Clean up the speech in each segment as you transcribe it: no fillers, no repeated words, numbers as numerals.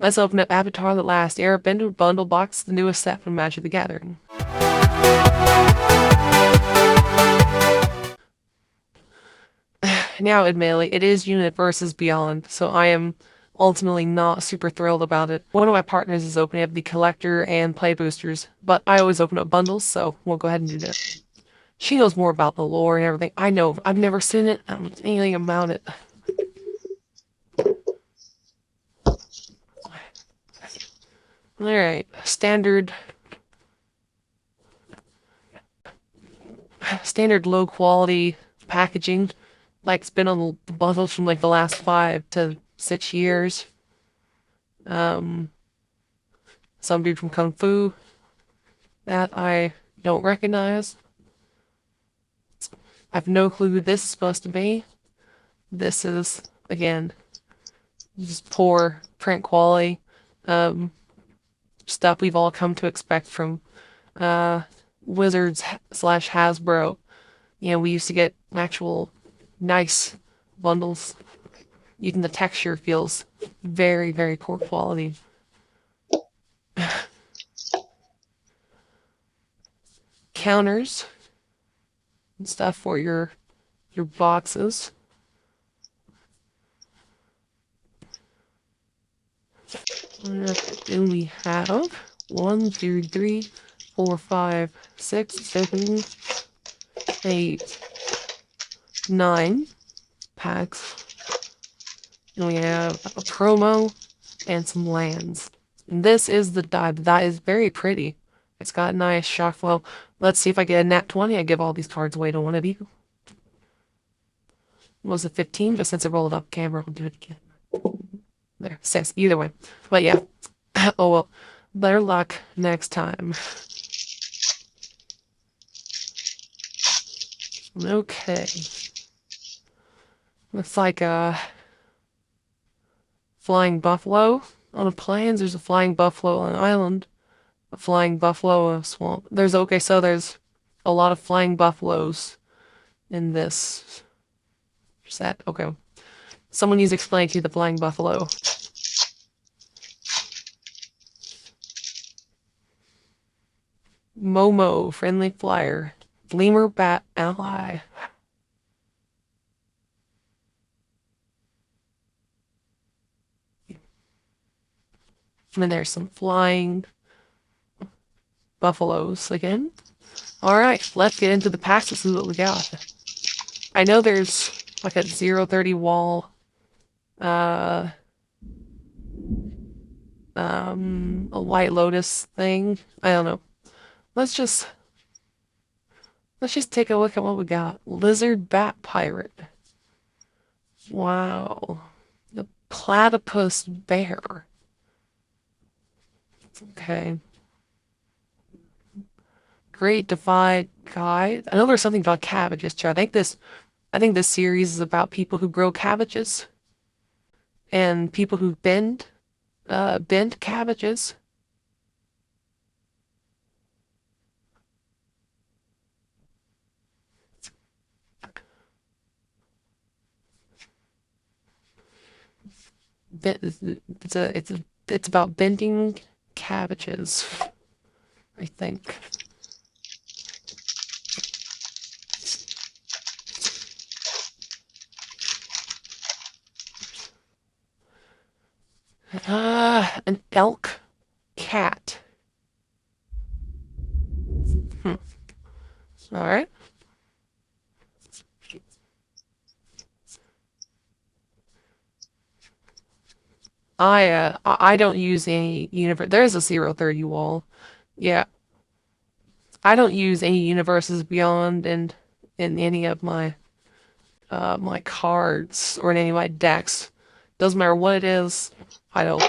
Let's open up Avatar The Last Airbender bundle box, the newest set from Magic the Gathering. Now, admittedly, it is Unit versus Beyond, so I am ultimately not super thrilled about it. One of my partners is opening up the collector and play boosters, but I always open up bundles, so we'll go ahead and do that. She knows more about the lore and everything. I know. I've never seen it. I don't know anything about it. Alright, standard low quality packaging, like it's been on the bottles from like the last 5 to 6 years. Some dude from Kung Fu that I don't recognize. I have no clue who this is supposed to be. This is, again, just poor print quality. Stuff we've all come to expect from Wizards slash Hasbro. You know, we used to get actual nice bundles. Even the texture feels very, very poor quality. Counters and stuff for your boxes. Then we have 1, 2, 3, 4, 5, 6, 7, 8, 9 packs. And we have a promo and some lands. And this is the die. The die is very pretty. It's got nice shock flow. Let's see if I get a nat 20. I give all these cards away to one of you. Was it 15? But since it rolled up camera, we'll do it again. There, 6. Either way. But yeah. Oh well. Better luck next time. Okay. Looks like a flying buffalo on the plains. There's a flying buffalo on an island. A flying buffalo in a swamp. There's a lot of flying buffaloes in this set. Okay. Someone needs to explain to you the flying buffalo. Momo, friendly flyer. Gleamer bat ally. And then there's some flying buffaloes again. Alright, let's get into the packs to see what we got. I know there's like a 0-30 wall. A White Lotus thing. I don't know. Let's just take a look at what we got. Lizard Bat Pirate. Wow. The Platypus Bear. Okay. Great Divide Guide. I know there's something about cabbages too. I think this series is about people who grow cabbages and people who bend cabbages. It's about bending cabbages, I think. An elk cat. All right. I don't use any universe. There's a 0-30 wall. Yeah, I don't use any universes beyond in any of my my cards or in any of my decks. Doesn't matter what it is. I don't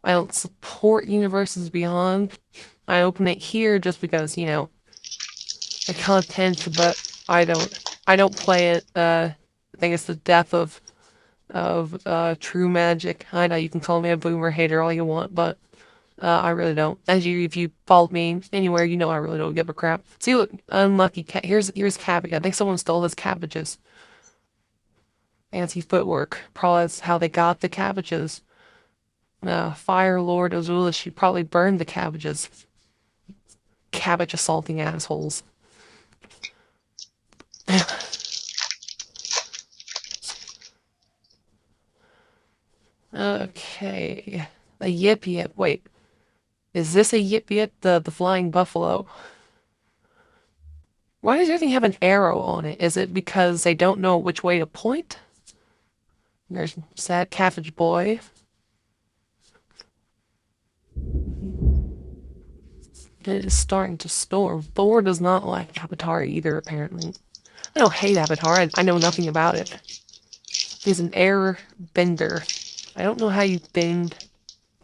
I don't support universes beyond. I open it here just because, you know, the content, but I don't play it. I think it's the death of true magic. I know you can call me a boomer hater all you want, but I really don't. If you followed me anywhere, you know I really don't give a crap. See, look, unlucky cat. Here's cabbage. I think someone stole his cabbages. Fancy footwork. Probably that's how they got the cabbages. Fire Lord Azula, she probably burned the cabbages. Cabbage assaulting assholes. Okay. A yip yip. Wait, is this a yip yip? The flying buffalo. Why does everything have an arrow on it? Is it because they don't know which way to point? There's sad cabbage boy. It is starting to storm. Thor does not like Avatar either, apparently. I don't hate Avatar. I know nothing about it. He's an air bender. I don't know how you bend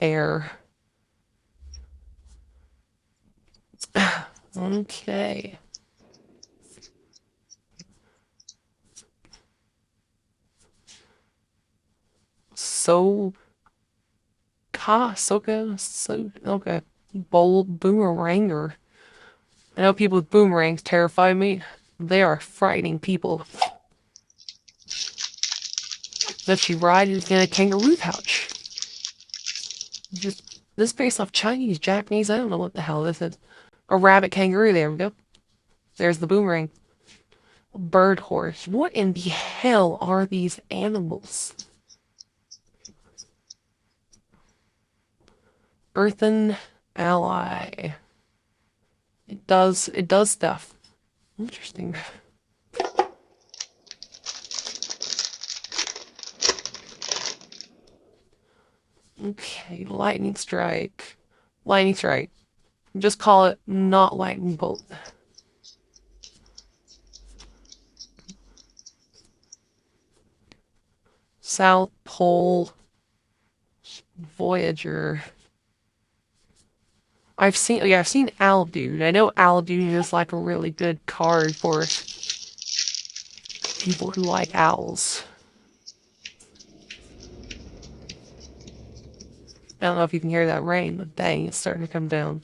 air. Okay. So Soka, so okay. Bold boomeranger. I know people with boomerangs terrify me. They are frightening people. That she riding in a kangaroo pouch. Just this based off Chinese, Japanese, I don't know what the hell this is. A rabbit kangaroo, there we go. There's the boomerang. Bird horse. What in the hell are these animals? Earthen ally. It does stuff. Interesting. Okay, lightning strike. Lightning strike. Just call it not lightning bolt. South Pole Voyager. I've seen Aldude. I know Aldude is like a really good card for people who like owls. I don't know if you can hear that rain, but dang, it's starting to come down.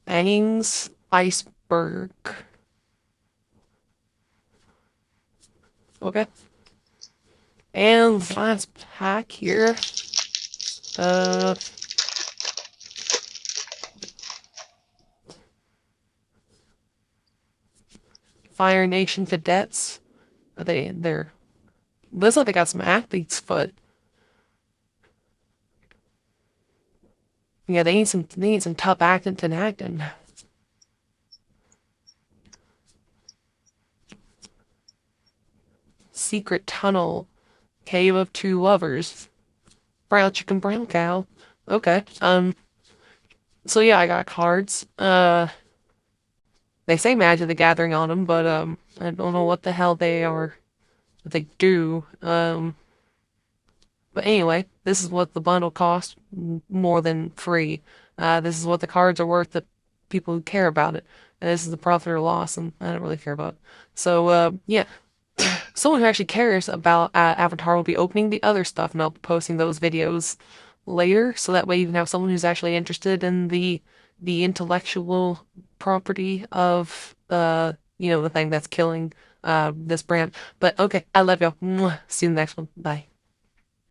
Bangs Iceberg. Okay. And last pack here. Uh, Fire Nation cadets. They're looks like they got some athlete's foot. Yeah, they need some tough acting and acting. Secret tunnel. Cave of two lovers. Brown chicken, brown cow. Okay. So yeah, I got cards. They say Magic the Gathering on them, but I don't know what the hell they are. What they do. But anyway, this is what the bundle cost, more than free. This is what the cards are worth to people who care about it. And this is the profit or loss, and I don't really care about it. So, yeah. Someone who actually cares about Avatar will be opening the other stuff, and I'll be posting those videos later, so that way you can have someone who's actually interested in the intellectual property of the thing that's killing this brand. But okay, I love y'all. See you in the next one. Bye.